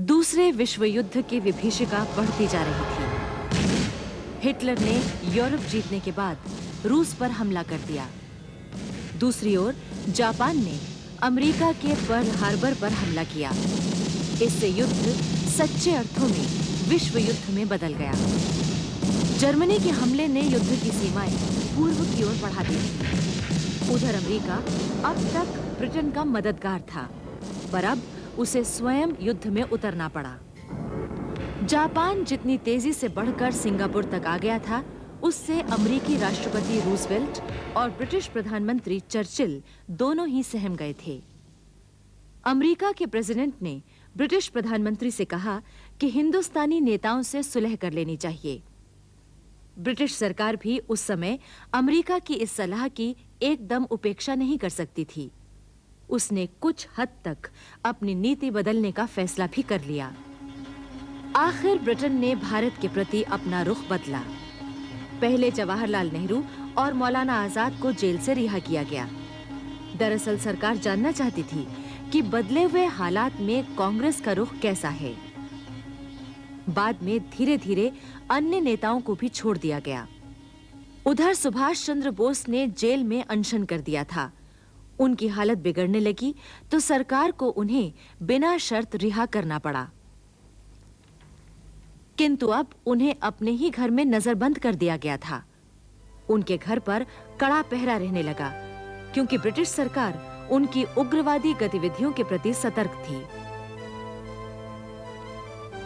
दूसरे विश्व युद्ध की विभीषिका बढ़ती जा रही थी। हिटलर ने यूरोप जीतने के बाद रूस पर हमला कर दिया। दूसरी ओर जापान ने अमेरिका के पर्ल हार्बर पर हमला किया। इससे युद्ध सच्चे अर्थों में विश्व युद्ध में बदल गया। जर्मनी के हमले ने युद्ध की सीमाएं पूर्व की ओर बढ़ा दी थी। उधर अमेरिका अब तक ब्रिटेन का मददगार था, पर अब उसे स्वयं युद्ध में उतरना पड़ा। जापान जितनी तेजी से बढ़कर सिंगापुर तक आ गया था, उससे अमेरिकी राष्ट्रपति रूजवेल्ट और ब्रिटिश प्रधानमंत्री चर्चिल दोनों ही सहम गए थे। अमेरिका के प्रेसिडेंट ने ब्रिटिश प्रधानमंत्री से कहा कि हिंदुस्तानी नेताओं से सुलह कर लेनी चाहिए। ब्रिटिश सरकार भी उस समय अमेरिका की इस सलाह की एकदम उपेक्षा नहीं कर सकती थी। उसने कुछ हद तक अपनी नीति बदलने का फैसला भी कर लिया। आखिर ब्रिटेन ने भारत के प्रति अपना रुख बदला। पहले जवाहरलाल नेहरू और मौलाना आजाद को जेल से रिहा किया गया। दरअसल सरकार जानना चाहती थी कि बदले हुए हालात में कांग्रेस का रुख कैसा है। बाद में धीरे-धीरे अन्य नेताओं को भी छोड़ दिया गया। उधर सुभाष चंद्र बोस ने जेल में अनशन कर दिया था। उनकी हालत बिगड़ने लगी तो सरकार को उन्हें बिना शर्त रिहा करना पड़ा। किंतु अब उन्हें अपने ही घर में नजरबंद कर दिया गया था। उनके घर पर कड़ा पहरा रहने लगा, क्योंकि ब्रिटिश सरकार उनकी उग्रवादी गतिविधियों के प्रति सतर्क थी।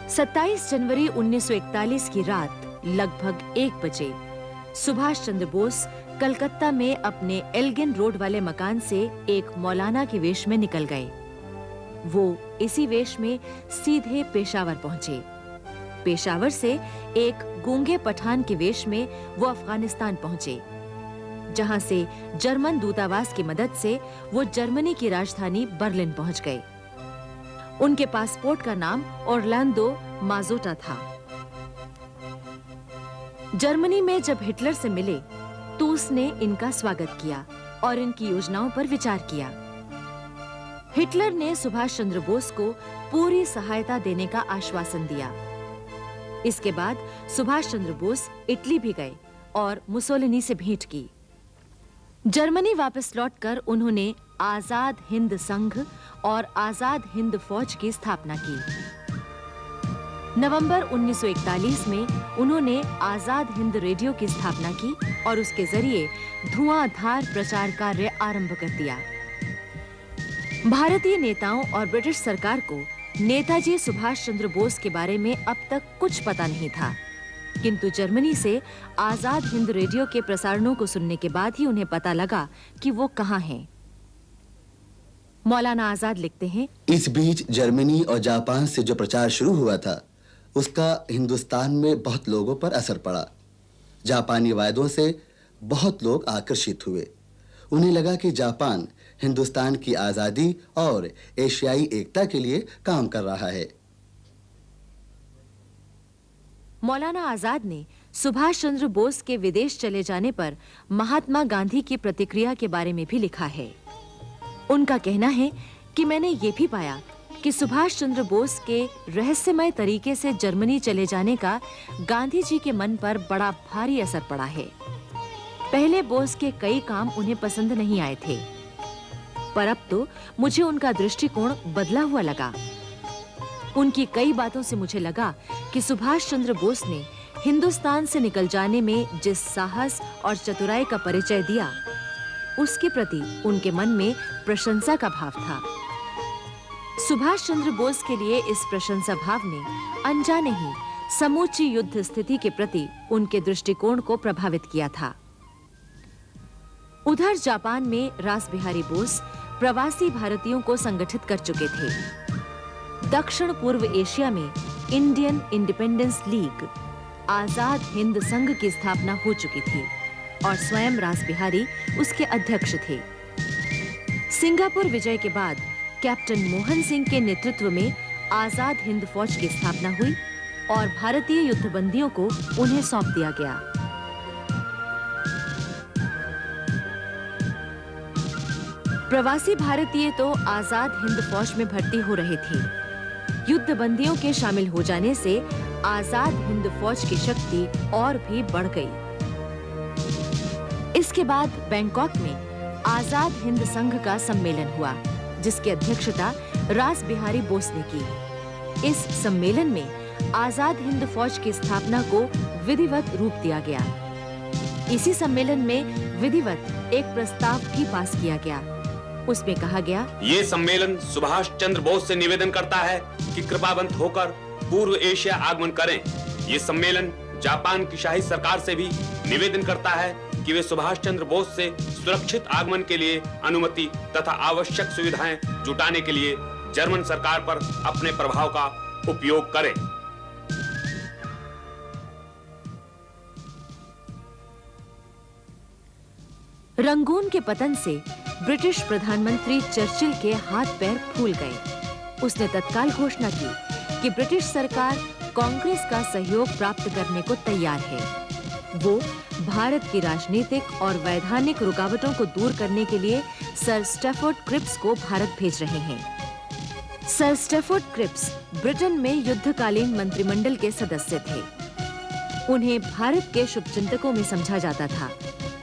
27 जनवरी 1941 की रात लगभग 1 बजे सुभाष चंद्र बोस कलकत्ता में अपने एल्गिन रोड वाले मकान से एक मौलाना के वेश में निकल गए। वो इसी वेश में सीधे पेशावर पहुंचे। पेशावर से एक गूंगे पठान के वेश में वो अफगानिस्तान पहुंचे, जहां से जर्मन दूतावास की मदद से वो जर्मनी की राजधानी बर्लिन पहुंच गए। उनके पासपोर्ट का नाम ऑरलैंडो माजोटा था। जर्मनी में जब हिटलर से मिले तो उसने इनका स्वागत किया और इनकी योजनाओं पर विचार किया। हिटलर ने सुभाष चंद्र बोस को पूरी सहायता देने का आश्वासन दिया। इसके बाद सुभाष चंद्र बोस इटली भी गए और मुसोलिनी से भेंट की। जर्मनी वापस लौटकर उन्होंने आजाद हिंद संघ और आजाद हिंद फौज की स्थापना की। नवंबर 1941 में उन्होंने आजाद हिंद रेडियो की स्थापना की और उसके जरिए धुआंधार प्रचार कार्य आरंभ कर दिया। भारतीय नेताओं और ब्रिटिश सरकार को नेताजी सुभाष चंद्र बोस के बारे में अब तक कुछ पता नहीं था, किंतु जर्मनी से आजाद हिंद रेडियो के प्रसारणों को सुनने के बाद ही उन्हें पता लगा कि वो कहां हैं। मौलाना आजाद लिखते हैं, इस बीच जर्मनी और जापान से जो प्रचार शुरू हुआ था, उसका हिंदुस्तान में बहुत लोगों पर असर पड़ा। जापानी वायदों से बहुत लोग आकर्षित हुए। उन्हें लगा कि जापान हिंदुस्तान की आजादी और एशियाई एकता के लिए काम कर रहा है। मौलाना आजाद ने सुभाष चंद्र बोस के विदेश चले जाने पर महात्मा गांधी की प्रतिक्रिया के बारे में भी लिखा है। उनका कहना है कि मैंने ये भी पाया कि सुभाष चंद्र बोस के रहस्यमय तरीके से जर्मनी चले जाने का गांधी जी के मन पर बड़ा भारी असर पड़ा है। पहले बोस के कई काम उन्हें पसंद नहीं आए थे, पर अब तो मुझे उनका दृष्टिकोण बदला हुआ लगा। उनकी कई बातों से मुझे लगा कि सुभाष चंद्र बोस ने हिंदुस्तान से निकल जाने में जिस साहस और चतुराई का परिचय दिया, उसके प्रति उनके मन में प्रशंसा का भाव था। सुभाष चंद्र बोस के लिए इस प्रशंसा भाव ने अनजाने ही समूची युद्ध स्थिति के प्रति उनके दृष्टिकोण को प्रभावित किया था। उधर जापान में रास बिहारी बोस प्रवासी भारतीयों को संगठित कर चुके थे। दक्षिण पूर्व एशिया में Indian independence league, Azad Hind संघ की स्थापना हो चुकी थी और स्वयं रास बिहारी उसके अध्यक्ष थे। सिंगापुर विजय के बाद कैप्टन मोहन सिंह के नेतृत्व में आजाद हिंद फौज की स्थापना हुई और भारतीय युद्धबंदियों को उन्हें सौंप दिया गया। प्रवासी भारतीय तो आजाद हिंद फौज में भर्ती हो रहे थे, युद्ध बंदियों के शामिल हो जाने से आजाद हिंद फौज की शक्ति और भी बढ़ गई। इसके बाद बैंकॉक में आजाद हिंद संघ का सम्मेलन हुआ, जिसकी अध्यक्षता रास बिहारी बोस ने की। इस सम्मेलन में आजाद हिंद फौज की स्थापना को विधिवत रूप दिया गया। इसी सम्मेलन में विधिवत एक प्रस्ताव भी पास किया गया। उसमें कहा गया, ये सम्मेलन सुभाष चंद्र बोस से निवेदन करता है कि कृपावंत होकर पूर्व एशिया आगमन करें। ये सम्मेलन जापान की शाही सरकार से भी निवेदन करता है कि वे सुभाष चंद्र बोस से सुरक्षित आगमन के लिए अनुमति तथा आवश्यक सुविधाएं जुटाने के लिए जर्मन सरकार पर अपने प्रभाव का उपयोग करें। रंगून के पतन से ब्रिटिश प्रधानमंत्री चर्चिल के हाथ पैर फूल गए। उसने तत्काल घोषणा की कि ब्रिटिश सरकार कांग्रेस का सहयोग प्राप्त करने को तैयार है। वो भारत की राजनीतिक और वैधानिक रुकावटों को दूर करने के लिए सर स्टैफोर्ड क्रिप्स को भारत भेज रहे हैं। सर स्टैफोर्ड क्रिप्स ब्रिटेन में युद्धकालीन मंत्रिमंडल के सदस्य थे। उन्हें भारत के शुभचिंतकों में समझा जाता था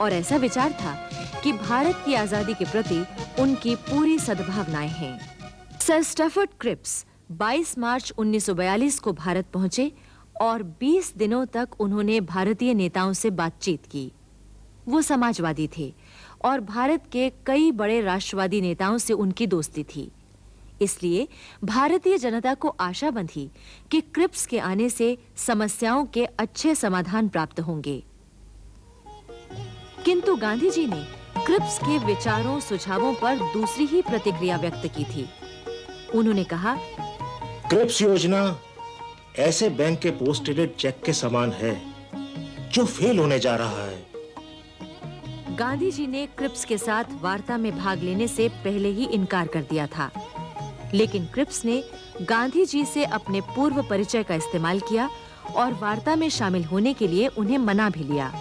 और ऐसा विचार था कि भारत की आजादी के प्रति उनकी पूरी सद्भावनाएं हैं। सर स्टैफोर्ड क्रिप्स 22 मार्च 1942 को भारत पहुंचे और 20 दिनों तक उन्होंने भारतीय नेताओं से बातचीत की। वो समाजवादी थे और भारत के कई बड़े राष्ट्रवादी नेताओं से उनकी दोस्ती थी। इसलिए भारतीय जनता को आशा बंधी कि क्रिप्स के आने से समस्याओं के अच्छे समाधान प्राप्त होंगे। किंतु गांधी जी ने क्रिप्स के विचारों सुझावों पर दूसरी ही प्रतिक्रिया व्यक्त की थी। उन्होंने कहा, क्रिप्स योजना ऐसे बैंक के पोस्ट डेटेड चेक के समान है जो फेल होने जा रहा है। गांधी जी ने क्रिप्स के साथ वार्ता में भाग लेने से पहले ही इनकार कर दिया था, लेकिन क्रिप्स ने गांधी जी से अपने पूर्व परिचय का इस्तेमाल किया और वार्ता में शामिल होने के लिए उन्हें मना भी लिया।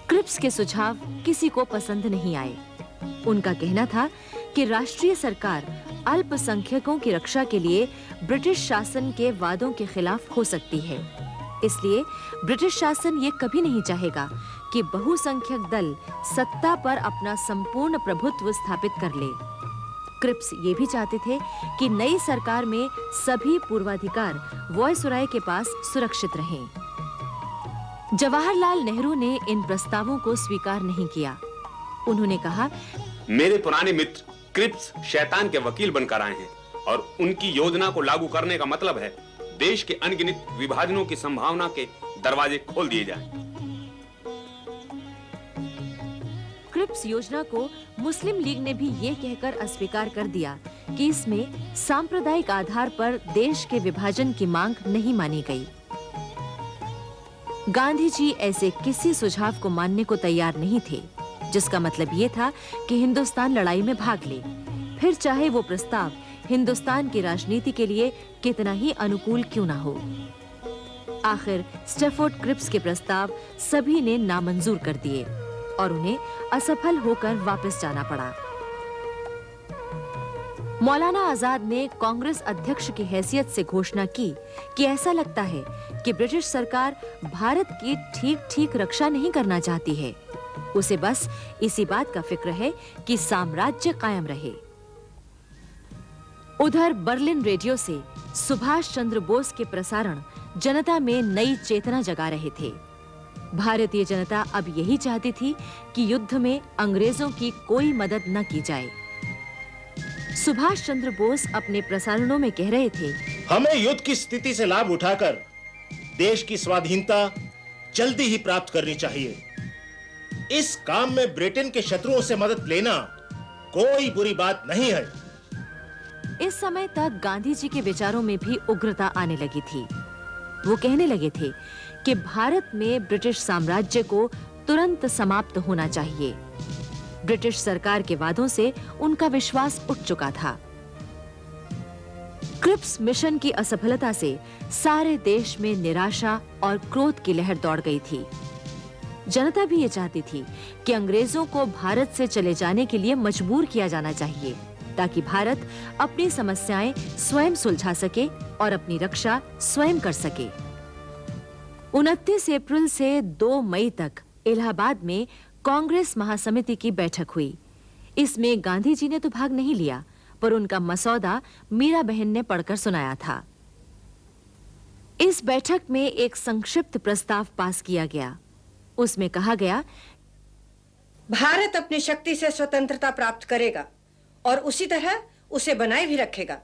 क्रिप्स के सुझाव किसी को पसंद नहीं आए। उनका कहना था कि राष्ट्रीय सरकार अल्पसंख्यकों की रक्षा के लिए ब्रिटिश शासन के वादों के खिलाफ हो सकती है। इसलिए ब्रिटिश शासन ये कभी नहीं चाहेगा कि बहुसंख्यक दल सत्ता पर अपना संपूर्ण प्रभुत्व स्थापित कर ले। क्रिप्स ये भी चाहते थे कि नई सरकार में सभी पूर्वाधिकार वायसराय के पास सुरक्षित रहें। जवाहरलाल नेहरू ने इन प्रस्तावों को स्वीकार नहीं किया। उन्होंने कहा, मेरे पुराने मित्र क्रिप्स शैतान के वकील बनकर आए हैं और उनकी योजना को लागू करने का मतलब है देश के अनगिनत विभाजनों की संभावना के दरवाजे खोल दिए जाएं। क्रिप्स योजना को मुस्लिम लीग ने भी ये कहकर अस्वीकार कर दिया कि इसमें सांप्रदायिक आधार पर देश के विभाजन की मांग नहीं मानी गई। गांधी जी ऐसे किसी सुझाव को मानने को तैयार नहीं थे, जिसका मतलब ये था कि हिंदुस्तान लड़ाई में भाग ले, फिर चाहे वो प्रस्ताव हिंदुस्तान की राजनीति के लिए कितना ही अनुकूल क्यों ना हो। आखिर स्टैफोर्ड क्रिप्स के प्रस्ताव सभी ने नामंजूर कर दिए और उन्हें असफल होकर वापस जाना पड़ा। मौलाना आजाद ने कांग्रेस अध्यक्ष की हैसियत से घोषणा की कि ऐसा लगता है कि ब्रिटिश सरकार भारत की ठीक-ठीक रक्षा नहीं करना चाहती है। उसे बस इसी बात का फिक्र है कि साम्राज्य कायम रहे। उधर बर्लिन रेडियो से सुभाष चंद्र बोस के प्रसारण जनता में नई चेतना जगा रहे थे। भारतीय जनता अब यही चाहती थी कि युद्ध में अंग्रेजों की कोई मदद न की जाए। सुभाष चंद्र बोस अपने प्रसारणों में कह रहे थे, हमें युद्ध की स्थिति से लाभ उठाकर देश की स्वाधीनता जल्दी ही प्राप्त करनी चाहिए। इस काम में ब्रिटेन के शत्रुओं से मदद लेना कोई बुरी बात नहीं है। इस समय तक गांधी जी के विचारों में भी उग्रता आने लगी थी। वो कहने लगे थे कि भारत में ब्रिटिश साम्राज्य को तुरंत समाप्त होना चाहिए। ब्रिटिश सरकार के वादों से उनका विश्वास उठ चुका था। क्रिप्स मिशन की असफलता से सारे देश में निराशा और क्रोध की लहर दौड़ गई थी। जनता भी ये चाहती थी कि अंग्रेजों को भारत से चले जाने के लिए मजबूर किया जाना चाहिए ताकि भारत अपनी समस्याएं स्वयं सुलझा सके और अपनी रक्षा स्वयं कर सके। 29 अप्रैल से 2 मई तक इलाहाबाद में कांग्रेस महासमिति की बैठक हुई। इसमें गांधी जी ने तो भाग नहीं लिया, पर उनका मसौदा मीरा बहन ने पढ़कर सुनाया था। इस बैठक में एक संक्षिप्त प्रस्ताव पास किया गया। उसमें कहा गया, भारत अपनी शक्ति से स्वतंत्रता प्राप्त करेगा और उसी तरह उसे बनाए भी रखेगा।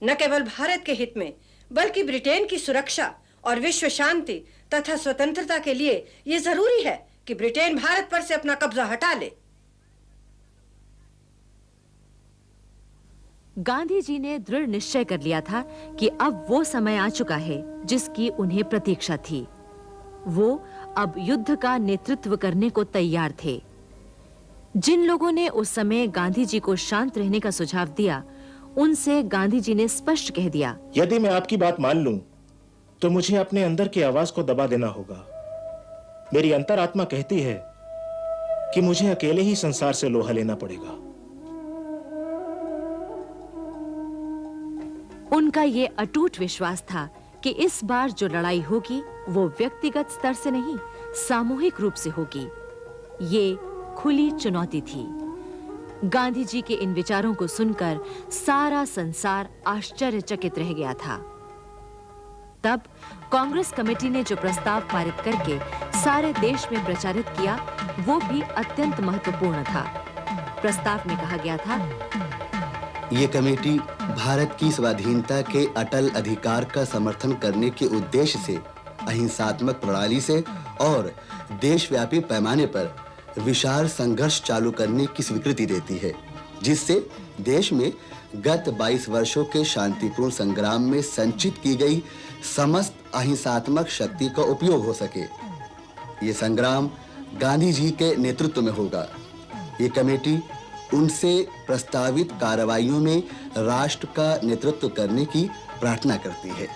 न केवल भारत के हित में, बल्कि ब्रिटेन की सुरक्षा और विश्व शांति तथा स्वतंत्रता के लिए यह जरूरी है कि ब्रिटेन भारत पर से अपना कब्जा हटा ले। गांधी जी ने दृढ़ निश्चय कर लिया था कि अब वो समय आ चुका है जिसकी उन्हें प्रतीक्षा थी। वो अब युद्ध का नेतृत्व करने को तैयार थे। जिन लोगों ने उस समय गांधी जी को शांत रहने का सुझाव दिया, उनसे गांधी जी ने स्पष्ट कह दिया, यदि मैं आपकी बात मान लूं, तो मुझे अपने अंदर की आवाज को दबा देना होगा। मेरी अंतरात्मा कहती है कि मुझे अकेले ही संसार से लोहा लेना पड़ेगा। उनका ये अटूट विश्वास था कि इस बार जो लड़ाई होगी वो व्यक्तिगत स्तर से नहीं, सामूहिक रूप से होगी। ये खुली चुनौती थी। गांधी जी के इन विचारों को सुनकर सारा संसार आश्चर्यचकित रह गया था। तब कांग्रेस कमेटी ने जो प्रस्ताव पारित करके सारे देश में प्रचारित किया, वो भी अत्यंत महत्वपूर्ण था। प्रस्ताव में कहा गया था, ये कमेटी भारत की स्वाधीनता के अटल अधिकार का समर्थन करने के उद्देश्य से अहिंसात्मक प्रणाली से और देशव्यापी पैमाने पर विशाल संघर्ष चालू करने की स्वीकृति देती है, जिससे देश में गत 22 वर्षों के शांतिपूर्ण संग्राम में संचित की गई समस्त अहिंसात्मक शक्ति का उपयोग हो सके। ये संग्राम गांधी जी के नेतृत्व में होगा। ये कमेटी उनसे प्रस्तावित कार्रवाइयों में राष्ट्र का नेतृत्व करने की प्रार्थना करती है।